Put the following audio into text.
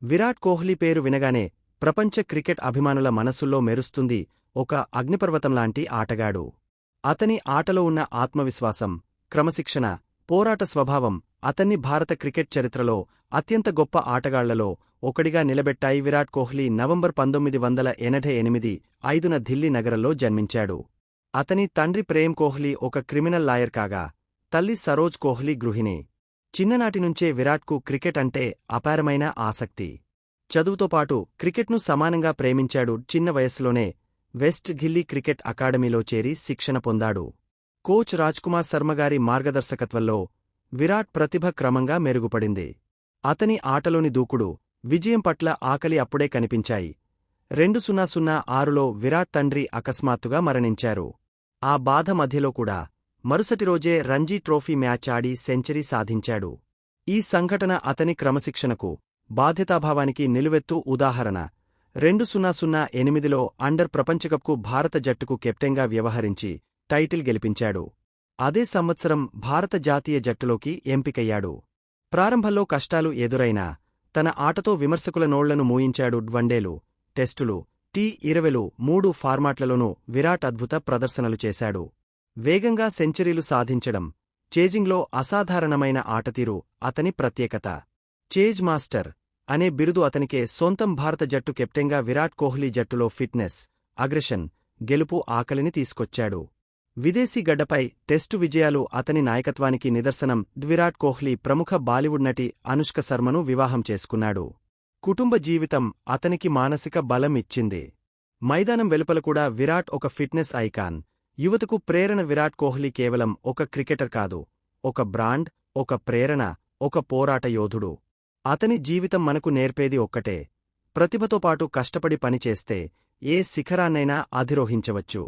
విరాట్ కోహ్లీ పేరు వినగానే ప్రపంచ క్రికెట్ అభిమానుల మనస్సుల్లో మెరుస్తుంది ఒక అగ్నిపర్వతంలాంటి ఆటగాడు. అతని ఆటలో ఉన్న ఆత్మవిశ్వాసం, క్రమశిక్షణ, పోరాట స్వభావం అతన్ని భారత క్రికెట్ చరిత్రలో అత్యంత గొప్ప ఆటగాళ్లలో ఒకడిగా నిలబెట్టాయి. విరాట్ కోహ్లీ నవంబర్ 1988 5న ఢిల్లీ నగరంలో జన్మించాడు. అతని తండ్రి ప్రేమ్ కోహ్లీ ఒక క్రిమినల్ లాయర్ కాగా, తల్లి సరోజ్ కోహ్లీ గృహిణి. చిన్ననాటినుంచే విరాట్కు క్రికెట్ అంటే అపారమైన ఆసక్తి. చదువుతో పాటు క్రికెట్ను సమానంగా ప్రేమించాడు. చిన్న వయస్సులోనే వెస్ట్ ఢిల్లీ క్రికెట్ అకాడమీలో చేరి శిక్షణ పొందాడు. కోచ్ రాజ్కుమార్ శర్మగారి మార్గదర్శకత్వంలో విరాట్ ప్రతిభ క్రమంగా మెరుగుపడింది. అతని ఆటలోని దూకుడు, విజయం పట్ల ఆకలి అప్పుడే కనిపించాయి. 2006లో విరాట్ తండ్రి అకస్మాత్తుగా మరణించారు. ఆ బాధ మధ్యలో కూడా మరుసటి రోజే రంజీ ట్రోఫీ మ్యాచ్ ఆడి సెంచరీ సాధించాడు. ఈ సంఘటన అతని క్రమశిక్షణకు, బాధ్యతాభావానికి నిలువెత్తు ఉదాహరణ. 2008లో అండర్ ప్రపంచకప్కు భారత జట్టుకు కెప్టెన్గా వ్యవహరించి టైటిల్ గెలిపించాడు. అదే సంవత్సరం భారత జాతీయ జట్టులోకి ఎంపికయ్యాడు. ప్రారంభంలో కష్టాలు ఎదురైనా తన ఆటతో విమర్శకుల నోళ్లను మూయించాడు. వన్డేలు, టెస్టులు, టీ20లు 3 ఫార్మాట్లలోనూ విరాట్ అద్భుత ప్రదర్శనలు చేశాడు. వేగంగా సెంచరీలు సాధించడం, చేజింగ్లో అసాధారణమైన ఆటతీరు అతని ప్రత్యేకత. చేజ్ మాస్టర్ అనే బిరుదు అతనికే సొంతం. భారత జట్టు కెప్టెన్గా విరాట్ కోహ్లీ జట్టులో ఫిట్నెస్, అగ్రెషన్, గెలుపు ఆకలిని తీసుకొచ్చాడు. విదేశీ గడ్డపై టెస్టు విజయాలు అతని నాయకత్వానికి నిదర్శనం. విరాట్ కోహ్లీ ప్రముఖ బాలీవుడ్ నటి అనుష్క శర్మను వివాహం చేసుకున్నాడు. కుటుంబ జీవితం అతనికి మానసిక బలం ఇచ్చింది. మైదానం వెలుపల కూడా విరాట్ ఒక ఫిట్నెస్ ఐకాన్. యువతకు ప్రేరణ. విరాట్ కోహ్లీ కేవలం ఒక క్రికెటర్ కాదు, ఒక బ్రాండ్, ఒక ప్రేరణ, ఒక పోరాట యోధుడు. అతని జీవితం మనకు నేర్పేది ఒక్కటే: ప్రతిభతో పాటు కష్టపడి పనిచేస్తే ఏ శిఖరాన్నైనా అధిరోహించవచ్చు.